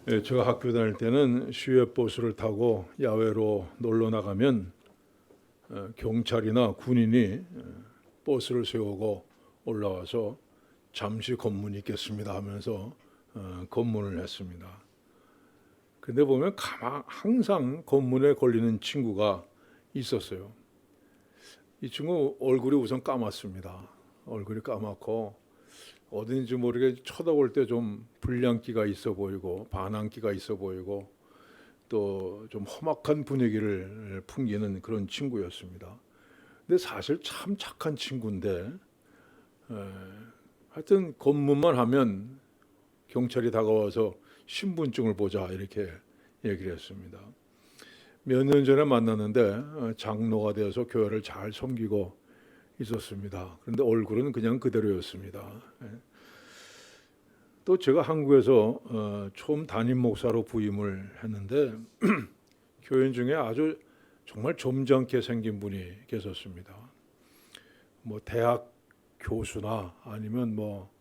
예, 제가 학교 다닐 때는 시외버스를 타고 야외로 놀러 나가면 경찰이나 군인이 버스를 세우고 올라와서 잠시 검문 있겠습니다 하면서 검문을 했습니다. 근데 보면 항상 검문에 걸리는 친구가 있었어요. 이 친구 얼굴이 우선 까맣습니다. 얼굴이 까맣고 어딘지 모르게 쳐다볼 때 좀 불량기가 있어 보이고 반항기가 있어 보이고 또 좀 험악한 분위기를 풍기는 그런 친구였습니다. 근데 사실 참 착한 친구인데 하여튼 검문만 하면 경찰이 다가와서 신분증을 보자 이렇게 얘기를 했습니다. 몇 년 전에 만났는데 장로가 되어서 교회를 잘 섬기고 있었습니다. 그런데 얼굴은 그냥 그대로였습니다. 또 제가 한국에서 처음 담임 목사로 부임을 했는데 교인 중에 아주 정말 점잖게 생긴 분이 계셨습니다. 뭐 대학 교수나 아니면 뭐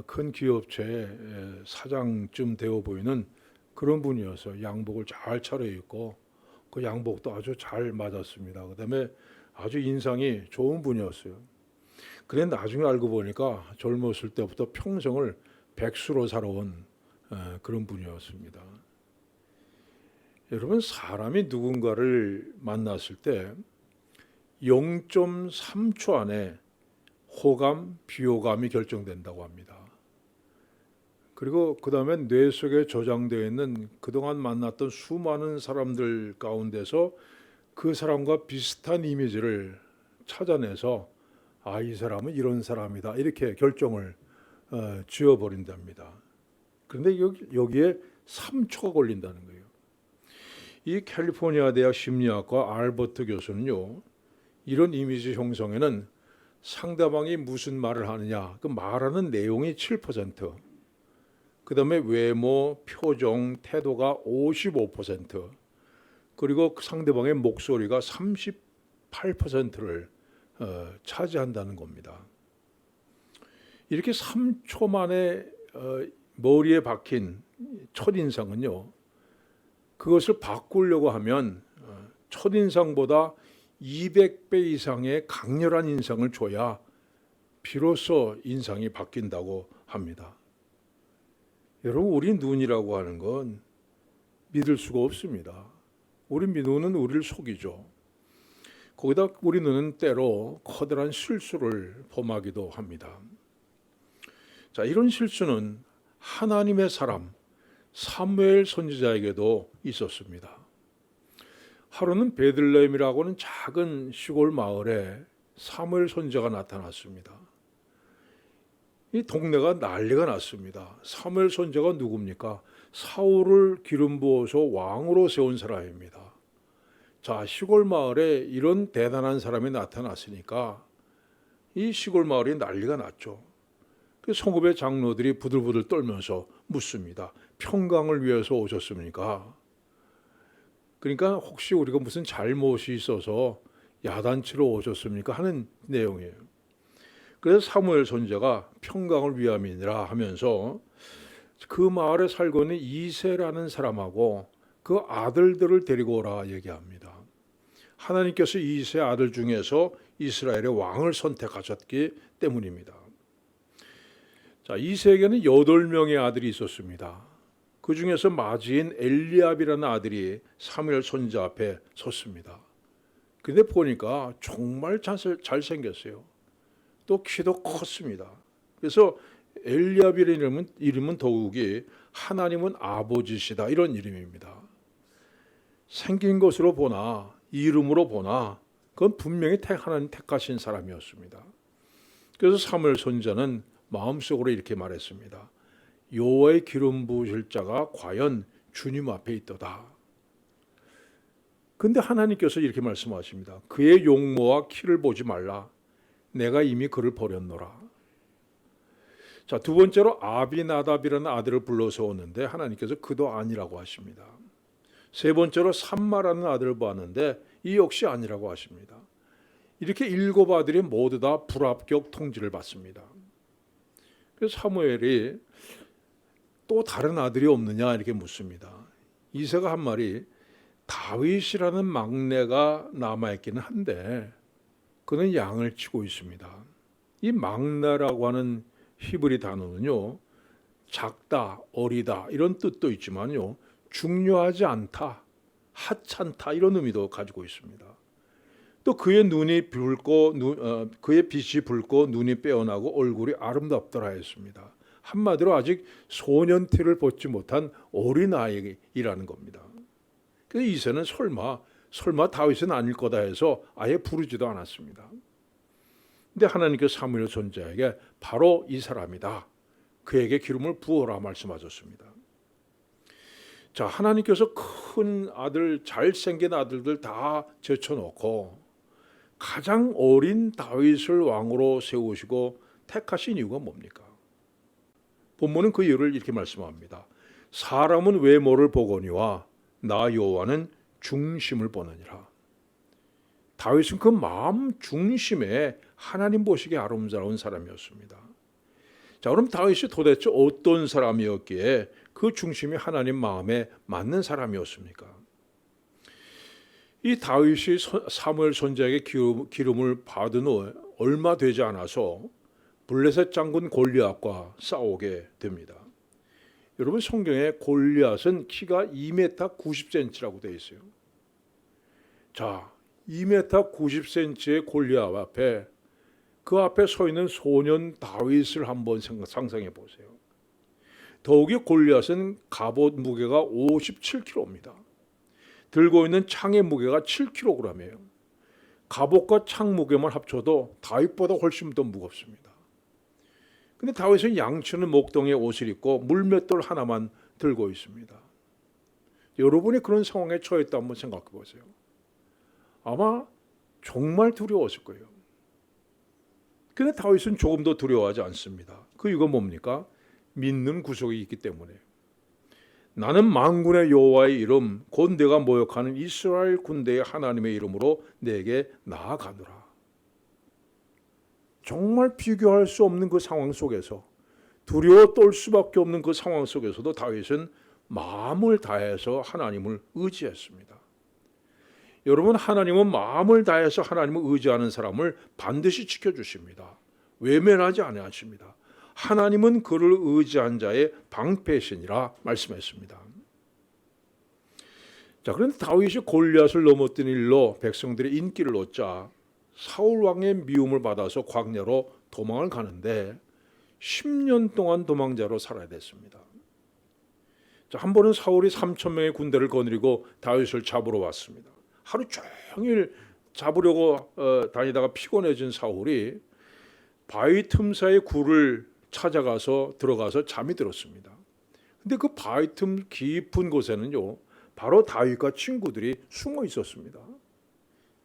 큰 기업체의 사장쯤 되어 보이는 그런 분이어서 양복을 잘 차려입고 그 양복도 아주 잘 맞았습니다. 그다음에 아주 인상이 좋은 분이었어요. 그런데 나중에 알고 보니까 젊었을 때부터 평생을 백수로 살아온 그런 분이었습니다. 여러분, 사람이 누군가를 만났을 때 0.3초 안에 호감, 비호감이 결정된다고 합니다. 그리고 그 다음에 뇌 속에 저장되어 있는 그동안 만났던 수많은 사람들 가운데서 그 사람과 비슷한 이미지를 찾아내서 이 사람은 이런 사람이다 이렇게 결정을 지어버린답니다. 그런데 여기에 3초가 걸린다는 거예요. 이 캘리포니아 대학 심리학과 알버트 교수는요, 이런 이미지 형성에는 상대방이 무슨 말을 하느냐, 그 말하는 내용이 7%, 그 다음에 외모, 표정, 태도가 55%, 그리고 그 상대방의 목소리가 38%를 차지한다는 겁니다. 이렇게 3초 만에 머리에 박힌 첫인상은요, 그것을 바꾸려고 하면 첫인상보다 200배 이상의 강렬한 인상을 줘야 비로소 인상이 바뀐다고 합니다. 여러분, 우리 눈이라고 하는 건 믿을 수가 없습니다. 우리 눈은 우리를 속이죠. 거기다 우리 눈은 때로 커다란 실수를 범하기도 합니다. 자, 이런 실수는 하나님의 사람 사무엘 선지자에게도 있었습니다. 하루는 베들레헴이라고 하는 작은 시골 마을에 사무엘 선지자가 나타났습니다. 이 동네가 난리가 났습니다. 사무엘 선지자가 누굽니까? 사울을 기름 부어서 왕으로 세운 사람입니다. 자, 시골 마을에 이런 대단한 사람이 나타났으니까 이 시골 마을이 난리가 났죠. 그 성읍의 장로들이 부들부들 떨면서 묻습니다. 평강을 위해서 오셨습니까? 그러니까 혹시 우리가 무슨 잘못이 있어서 야단치러 오셨습니까? 하는 내용이에요. 그래서 사무엘 선지자가 평강을 위함이니라 하면서 그 마을에 살고 있는 이새라는 사람하고 그 아들들을 데리고 오라 얘기합니다. 하나님께서 이새 아들 중에서 이스라엘의 왕을 선택하셨기 때문입니다. 자, 이새에게는 8명의 아들이 있었습니다. 그 중에서 마지인 엘리압이라는 아들이 사무엘 선지자 앞에 섰습니다. 근데 보니까 정말 잘생겼어요. 또 키도 컸습니다. 그래서 엘리압이라는 이름은 더욱이 하나님은 아버지시다 이런 이름입니다. 생긴 것으로 보나 이름으로 보나 그건 분명히 하나님 택하신 사람이었습니다. 그래서 사무엘 선지자는 마음속으로 이렇게 말했습니다. 여호와의 기름 부으실 자가 과연 주님 앞에 있도다. 근데 하나님께서 이렇게 말씀하십니다. 그의 용모와 키를 보지 말라. 내가 이미 그를 버렸노라. 자, 두 번째로 아비나답이라는 아들을 불러서 오는데 하나님께서 그도 아니라고 하십니다. 세 번째로 삼마라는 아들을 보았는데 이 역시 아니라고 하십니다. 이렇게 7 아들이 모두 다 불합격 통지를 받습니다. 그래서 사무엘이 또 다른 아들이 없느냐 이렇게 묻습니다. 이새가 한 말이 다윗이라는 막내가 남아있기는 한데 그는 양을 치고 있습니다. 이 막내라고 하는 히브리 단어는요, 작다, 어리다 이런 뜻도 있지만요, 중요하지 않다, 하찮다 이런 의미도 가지고 있습니다. 또 그의 눈이 붉고 그의 빛이 붉고 눈이 빼어나고 얼굴이 아름답더라 했습니다. 한마디로 아직 소년티를 벗지 못한 어린아이라는 겁니다. 그래서 이새는 설마 다윗은 아닐 거다 해서 아예 부르지도 않았습니다. 근데 하나님께서 사무엘 선지자에게 바로 이 사람이다, 그에게 기름을 부어라 말씀하셨습니다. 자, 하나님께서 큰 아들, 잘생긴 아들들 다 제쳐놓고 가장 어린 다윗을 왕으로 세우시고 택하신 이유가 뭡니까? 본문은 그 이유를 이렇게 말씀합니다. 사람은 외모를 보거니와 나 여호와는 중심을 보느니라. 다윗은 그 마음 중심에 하나님 보시기에 아름다운 사람이었습니다. 자, 그럼 다윗이 도대체 어떤 사람이었기에 그 중심이 하나님 마음에 맞는 사람이었습니까? 이 다윗이 사무엘 선지자에게 기름을 받은 후 얼마 되지 않아서 블레셋 장군 골리앗과 싸우게 됩니다. 여러분, 성경에 골리앗은 키가 2m 90cm라고 되어 있어요. 자, 2m 90cm의 골리앗 앞에 그 앞에 서 있는 소년 다윗을 한번 상상해 보세요. 더욱이 골리앗은 갑옷 무게가 57kg입니다. 들고 있는 창의 무게가 7kg이에요. 갑옷과 창 무게만 합쳐도 다윗보다 훨씬 더 무겁습니다. 근데 다윗은 양치는 목동의 옷을 입고 물맷돌 하나만 들고 있습니다. 여러분이 그런 상황에 처했다 한번 생각해 보세요. 아마 정말 두려웠을 거예요. 근데 다윗은 조금도 두려워하지 않습니다. 그 이유가 뭡니까? 믿는 구속이 있기 때문에. 나는 만군의 여호와의 이름 곧 내가 모욕하는 이스라엘 군대의 하나님의 이름으로 내게 나아가노라. 정말 비교할 수 없는 그 상황 속에서, 두려워 떨 수밖에 없는 그 상황 속에서도 다윗은 마음을 다해서 하나님을 의지했습니다. 여러분, 하나님은 마음을 다해서 하나님을 의지하는 사람을 반드시 지켜주십니다. 외면하지 아니하십니다. 하나님은 그를 의지한 자의 방패시니라 말씀했습니다. 자, 그런데 다윗이 골리앗을 넘었던 일로 백성들의 인기를 얻자 사울 왕의 미움을 받아서 광야로 도망을 가는데 10년 동안 도망자로 살아야 됐습니다. 자, 한 번은 사울이 3,000명의 군대를 거느리고 다윗을 잡으러 왔습니다. 하루 종일 잡으려고 다니다가 피곤해진 사울이 바위 틈 사이 굴을 찾아가서 들어가서 잠이 들었습니다. 근데 그 바위 틈 깊은 곳에는요, 바로 다윗과 친구들이 숨어 있었습니다.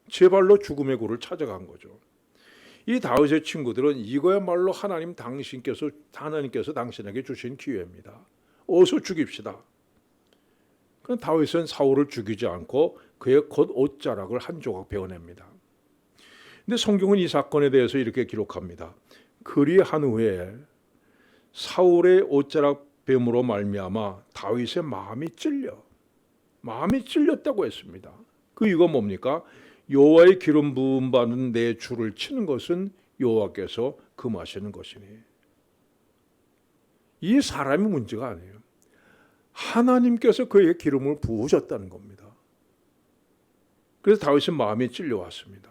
제 발로 죽음의 굴을 찾아간 거죠. 이 다윗의 친구들은 이거야말로 하나님께서 당신에게 주신 기회입니다. 어서 죽입시다. 그럼 다윗은 사울을 죽이지 않고 그의 겉 옷자락을 한 조각 베어냅니다. 근데 성경은 이 사건에 대해서 이렇게 기록합니다. 그리한 후에 사울의 옷자락 뱀으로 말미암아 다윗의 마음이 찔렸다고 했습니다. 그 이유가 뭡니까? 여호와의 기름 부음 받은 내 주를 치는 것은 여호와께서 금하시는 것이니. 이 사람이 문제가 아니에요. 하나님께서 그에게 기름을 부으셨다는 겁니다. 그래서 다윗은 마음이 찔려왔습니다.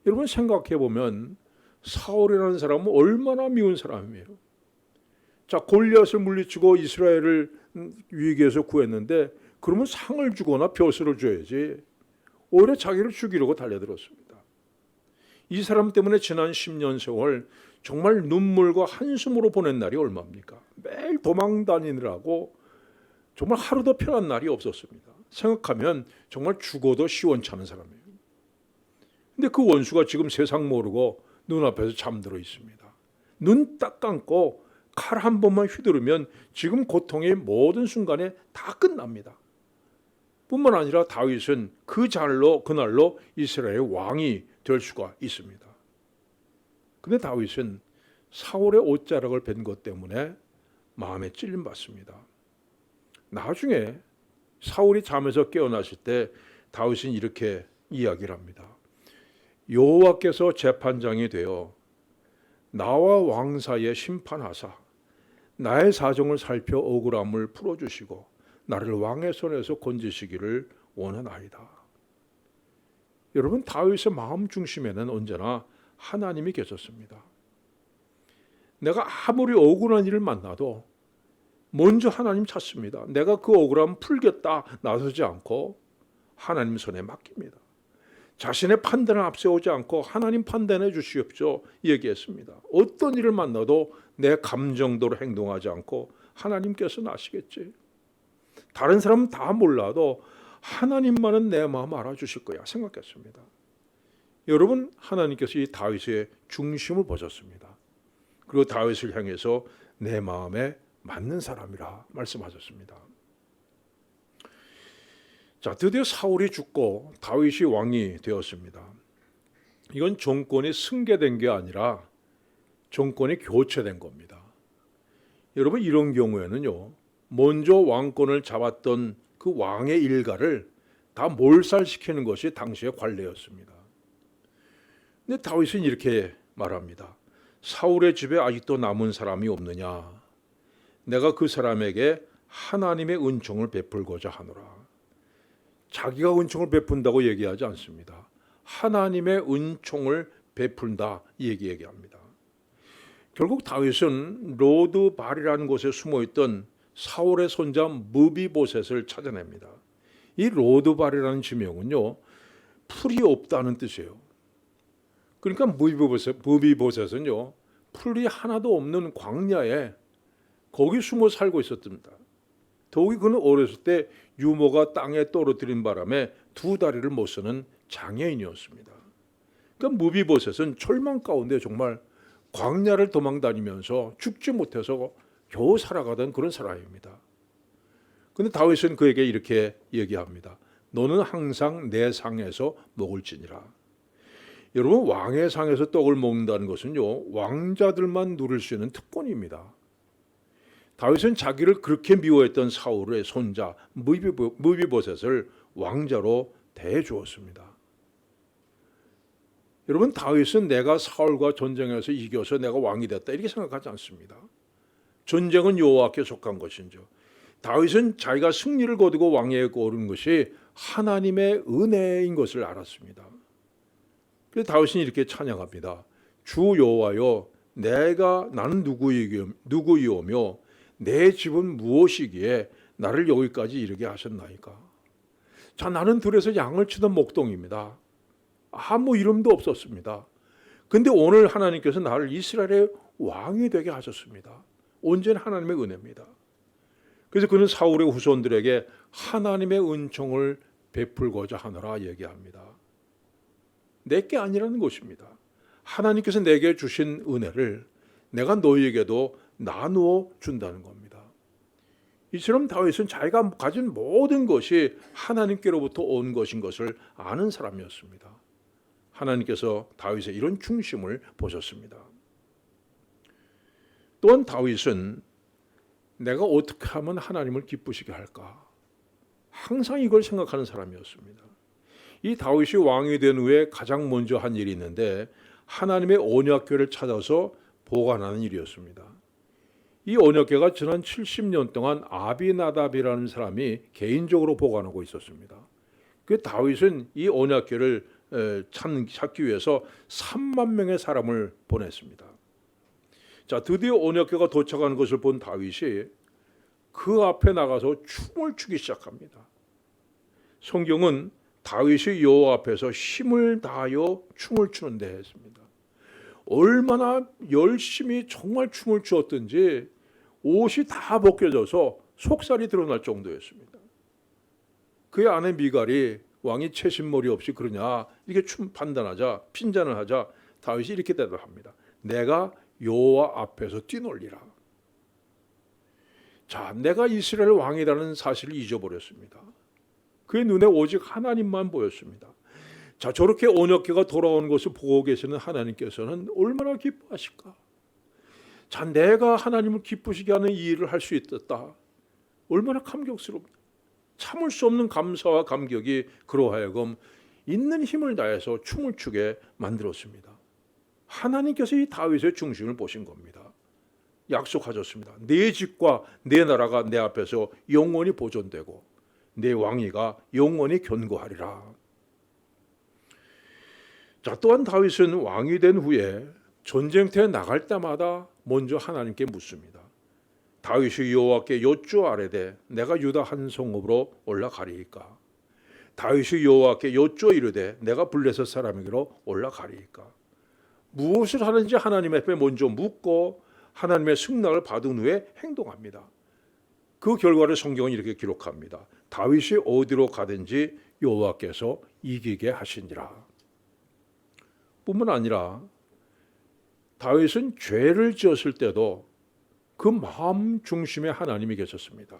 여러분, 생각해 보면 사울이라는 사람은 얼마나 미운 사람이에요. 자, 골리앗을 물리치고 이스라엘을 위기에서 구했는데 그러면 상을 주거나 벼슬을 줘야지 오히려 자기를 죽이려고 달려들었습니다. 이 사람 때문에 지난 10년 세월 정말 눈물과 한숨으로 보낸 날이 얼마입니까? 매일 도망 다니느라고 정말 하루도 편한 날이 없었습니다. 생각하면 정말 죽어도 시원찮은 사람이에요. 근데 그 원수가 지금 세상 모르고 눈앞에서 잠들어 있습니다. 눈 딱 감고 칼 한 번만 휘두르면 지금 고통의 모든 순간에 다 끝납니다. 뿐만 아니라 다윗은 그날로 이스라엘의 왕이 될 수가 있습니다. 근데 다윗은 사울의 옷자락을 벤 것 때문에 마음에 찔림 받습니다. 나중에 사울이 잠에서 깨어났을 때 다윗은 이렇게 이야기를 합니다. 여호와께서 재판장이 되어 나와 왕 사이에 심판하사 나의 사정을 살펴 억울함을 풀어주시고 나를 왕의 손에서 건지시기를 원하나이다. 여러분, 다윗의 마음 중심에는 언제나 하나님이 계셨습니다. 내가 아무리 억울한 일을 만나도 먼저 하나님 찾습니다. 내가 그 억울함 풀겠다 나서지 않고 하나님 손에 맡깁니다. 자신의 판단을 앞세우지 않고 하나님 판단해 주시옵소서 얘기했습니다. 어떤 일을 만나도 내 감정대로 행동하지 않고 하나님께서는 아시겠지. 다른 사람은 다 몰라도 하나님만은 내 마음 알아주실 거야 생각했습니다. 여러분, 하나님께서 이 다윗의 중심을 보셨습니다. 그리고 다윗을 향해서 내 마음에 맞는 사람이라 말씀하셨습니다. 자, 드디어 사울이 죽고 다윗이 왕이 되었습니다. 이건 정권이 승계된 게 아니라 정권이 교체된 겁니다. 여러분, 이런 경우에는요, 먼저 왕권을 잡았던 그 왕의 일가를 다 몰살시키는 것이 당시의 관례였습니다. 근데 다윗은 이렇게 말합니다. 사울의 집에 아직도 남은 사람이 없느냐? 내가 그 사람에게 하나님의 은총을 베풀고자 하노라. 자기가 은총을 베푼다고 얘기하지 않습니다. 하나님의 은총을 베푼다 이 얘기합니다. 결국 다윗은 로드발이라는 곳에 숨어있던 사울의 손자 무비보셋을 찾아냅니다. 이 로드발이라는 지명은요, 풀이 없다는 뜻이에요. 그러니까 무비보셋은요, 풀이 하나도 없는 광야에 거기 숨어 살고 있었답니다. 더욱이 그는 어렸을 때 유모가 땅에 떨어뜨린 바람에 두 다리를 못 쓰는 장애인이었습니다. 그러니까 무비보셋은 철망 가운데 정말 광야를 도망다니면서 죽지 못해서 겨우 살아가던 그런 사람입니다. 그런데 다윗은 그에게 이렇게 얘기합니다. 너는 항상 내 상에서 먹을지니라. 여러분, 왕의 상에서 떡을 먹는다는 것은요, 왕자들만 누릴 수 있는 특권입니다. 다윗은 자기를 그렇게 미워했던 사울의 손자 무비보셋을 왕자로 대주었습니다. 여러분, 다윗은 내가 사울과 전쟁에서 이겨서 내가 왕이 됐다 이렇게 생각하지 않습니다. 전쟁은 여호와께 속한 것인죠. 다윗은 자기가 승리를 거두고 왕위에 오른 것이 하나님의 은혜인 것을 알았습니다. 그래서 다윗은 이렇게 찬양합니다. 주 여호와여, 나는 누구이오며 내 집은 무엇이기에 나를 여기까지 이르게 하셨나이까. 자, 나는 들에서 양을 치던 목동입니다. 아무 이름도 없었습니다. 근데 오늘 하나님께서 나를 이스라엘의 왕이 되게 하셨습니다. 온전히 하나님의 은혜입니다. 그래서 그는 사울의 후손들에게 하나님의 은총을 베풀고자 하노라 얘기합니다. 내게 아니라는 것입니다. 하나님께서 내게 주신 은혜를 내가 너희에게도 나누어 준다는 겁니다. 이처럼 다윗은 자기가 가진 모든 것이 하나님께로부터 온 것인 것을 아는 사람이었습니다. 하나님께서 다윗의 이런 중심을 보셨습니다. 또한 다윗은 내가 어떻게 하면 하나님을 기쁘시게 할까? 항상 이걸 생각하는 사람이었습니다. 이 다윗이 왕이 된 후에 가장 먼저 한 일이 있는데 하나님의 언약궤를 찾아서 보관하는 일이었습니다. 이 언약궤가 지난 70년 동안 아비나답이라는 사람이 개인적으로 보관하고 있었습니다. 그 다윗은 이 언약궤를 찾기 위해서 3만 명의 사람을 보냈습니다. 자, 드디어 언약궤가 도착하는 것을 본 다윗이 그 앞에 나가서 춤을 추기 시작합니다. 성경은 다윗이 여호와 앞에서 힘을 다하여 춤을 추는데 했습니다. 얼마나 열심히 정말 춤을 추었든지 옷이 다 벗겨져서 속살이 드러날 정도였습니다. 그의 아내 미갈이 왕이 채신머리 없이 그러냐 이렇게 판단하자 핀잔을 하자 다윗이 이렇게 대답합니다. 내가 여호와 앞에서 뛰놀리라. 자, 내가 이스라엘 왕이라는 사실을 잊어버렸습니다. 그의 눈에 오직 하나님만 보였습니다. 자, 저렇게 언약궤가 돌아오는 것을 보고 계시는 하나님께서는 얼마나 기뻐하실까? 자, 내가 하나님을 기쁘시게 하는 이 일을 할 수 있었다. 얼마나 감격스럽다. 참을 수 없는 감사와 감격이 그로 하여금 있는 힘을 다해서 춤을 추게 만들었습니다. 하나님께서 이 다윗의 중심을 보신 겁니다. 약속하셨습니다. 내 집과 내 나라가 내 앞에서 영원히 보존되고 내 왕위가 영원히 견고하리라. 자, 또한 다윗은 왕이 된 후에 전쟁터에 나갈 때마다 먼저 하나님께 묻습니다. 다윗이 여호와께 여쭈 아뢰되 내가 유다 한 성읍으로 올라가리이까? 다윗이 여호와께 여쭈어 이르되 내가 블레셋 사람에게로 올라가리이까? 무엇을 하는지 하나님 앞에 먼저 묻고 하나님의 승낙을 받은 후에 행동합니다. 그 결과를 성경은 이렇게 기록합니다. 다윗이 어디로 가든지 여호와께서 이기게 하시니라. 뿐만 아니라 다윗은 죄를 지었을 때도 그 마음 중심에 하나님이 계셨습니다.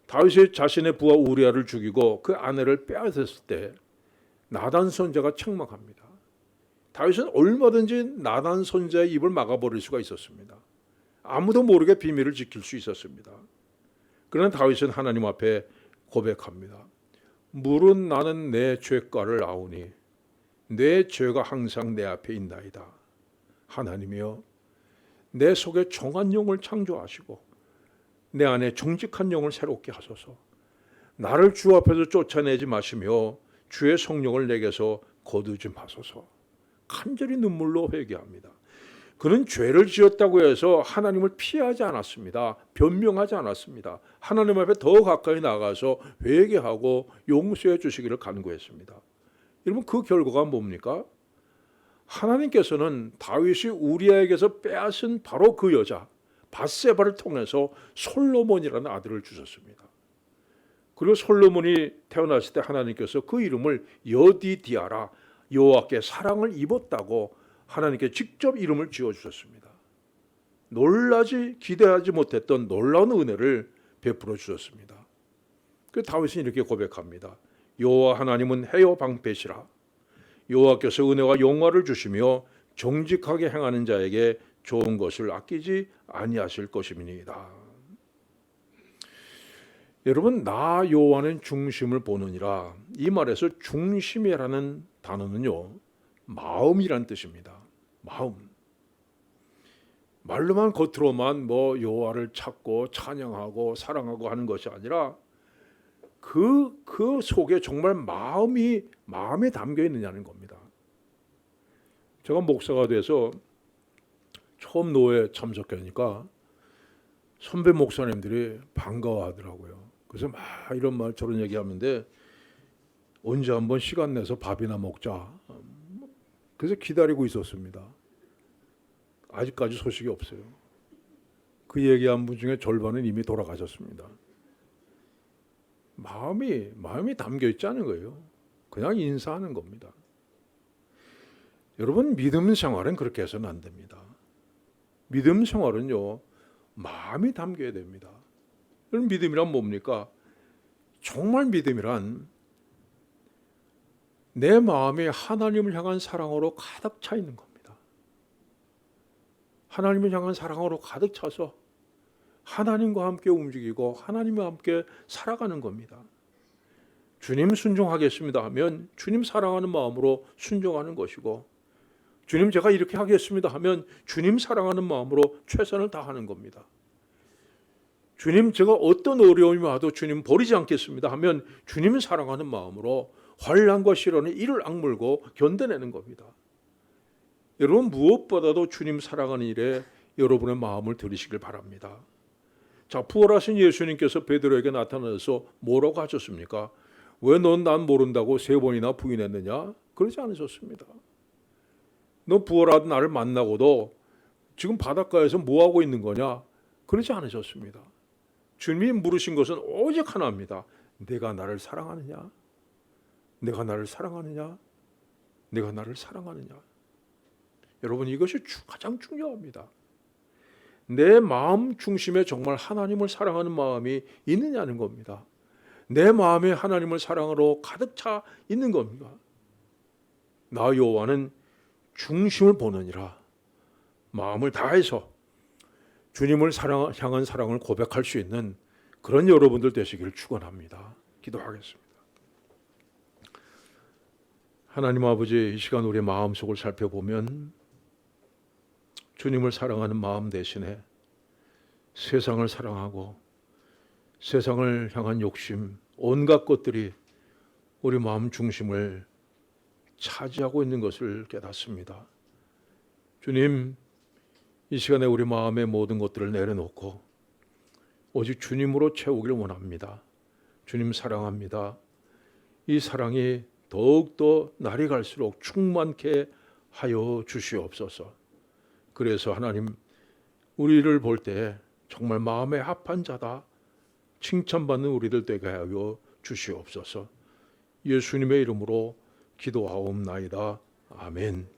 다윗이 자신의 부하 우리아를 죽이고 그 아내를 빼앗았을 때 나단 선지자가 책망합니다. 다윗은 얼마든지 나단 선지자의 입을 막아버릴 수가 있었습니다. 아무도 모르게 비밀을 지킬 수 있었습니다. 그러나 다윗은 하나님 앞에 고백합니다. 물은 나는 내 죄가를 아오니 내 죄가 항상 내 앞에 있나이다. 하나님이여, 내 속에 정한 영을 창조하시고 내 안에 정직한 영을 새롭게 하소서. 나를 주 앞에서 쫓아내지 마시며 주의 성령을 내게서 거두지 마소서. 간절히 눈물로 회개합니다. 그는 죄를 지었다고 해서 하나님을 피하지 않았습니다. 변명하지 않았습니다. 하나님 앞에 더 가까이 나가서 회개하고 용서해 주시기를 간구했습니다. 여러분, 그 결과가 뭡니까? 하나님께서는 다윗이 우리아에게서 빼앗은 바로 그 여자 밧세바를 통해서 솔로몬이라는 아들을 주셨습니다. 그리고 솔로몬이 태어났을 때 하나님께서 그 이름을 여디디아라, 여호와께 사랑을 입었다고 하나님께 직접 이름을 지어주셨습니다. 놀라지 기대하지 못했던 놀라운 은혜를 베풀어 주셨습니다. 그 다윗은 이렇게 고백합니다. 여호와 하나님은 해요 방패시라. 여호와께서 은혜와 영화를 주시며 정직하게 행하는 자에게 좋은 것을 아끼지 아니하실 것임이니이다. 여러분, 나 여호와는 중심을 보느니라. 이 말에서 중심이라는 단어는요, 마음이란 뜻입니다. 마음. 말로만 겉으로만 여호와를 찾고 찬양하고 사랑하고 하는 것이 아니라 그 속에 정말 마음에 담겨 있느냐는 겁니다. 제가 목사가 돼서 처음 노회에 참석하니까 선배 목사님들이 반가워하더라고요. 그래서 막 이런 말 저런 얘기하는데 언제 한번 시간 내서 밥이나 먹자. 그래서 기다리고 있었습니다. 아직까지 소식이 없어요. 그 얘기한 분 중에 절반은 이미 돌아가셨습니다. 마음이 담겨 있지 않은 거예요. 그냥 인사하는 겁니다. 여러분, 믿음 생활은 그렇게 해서는 안 됩니다. 믿음 생활은요, 마음이 담겨야 됩니다. 여러분, 믿음이란 뭡니까? 정말 믿음이란 내 마음이 하나님을 향한 사랑으로 가득 차 있는 겁니다. 하나님을 향한 사랑으로 가득 차서 하나님과 함께 움직이고 하나님과 함께 살아가는 겁니다. 주님 순종하겠습니다 하면 주님 사랑하는 마음으로 순종하는 것이고, 주님 제가 이렇게 하겠습니다 하면 주님 사랑하는 마음으로 최선을 다하는 겁니다. 주님 제가 어떤 어려움이 와도 주님 버리지 않겠습니다 하면 주님 사랑하는 마음으로 환난과 시련에 이를 악물고 견뎌내는 겁니다. 여러분, 무엇보다도 주님 사랑하는 일에 여러분의 마음을 들이시길 바랍니다. 자, 부활하신 예수님께서 베드로에게 나타나서 뭐라고 하셨습니까? 왜 넌 난 모른다고 3번이나 부인했느냐? 그러지 않으셨습니다. 너 부활한 나를 만나고도 지금 바닷가에서 뭐하고 있는 거냐? 그러지 않으셨습니다. 주님이 물으신 것은 오직 하나입니다. 내가 나를 사랑하느냐? 내가 나를 사랑하느냐? 내가 나를 사랑하느냐? 여러분, 이것이 가장 중요합니다. 내 마음 중심에 정말 하나님을 사랑하는 마음이 있느냐는 겁니다. 내 마음에 하나님을 사랑으로 가득 차 있는 겁니다. 나 여호와는 중심을 보느니라. 마음을 다해서 주님을 향한 사랑을 고백할 수 있는 그런 여러분들 되시기를 축원합니다. 기도하겠습니다. 하나님 아버지, 이 시간 우리의 마음속을 살펴보면 주님을 사랑하는 마음 대신에 세상을 사랑하고 세상을 향한 욕심, 온갖 것들이 우리 마음 중심을 차지하고 있는 것을 깨닫습니다. 주님, 이 시간에 우리 마음의 모든 것들을 내려놓고 오직 주님으로 채우기를 원합니다. 주님 사랑합니다. 이 사랑이 더욱더 날이 갈수록 충만케 하여 주시옵소서. 그래서 하나님, 우리를 볼 때 정말 마음에 합한 자다 칭찬받는 우리들 되게 하여 주시옵소서. 예수님의 이름으로 기도하옵나이다. 아멘.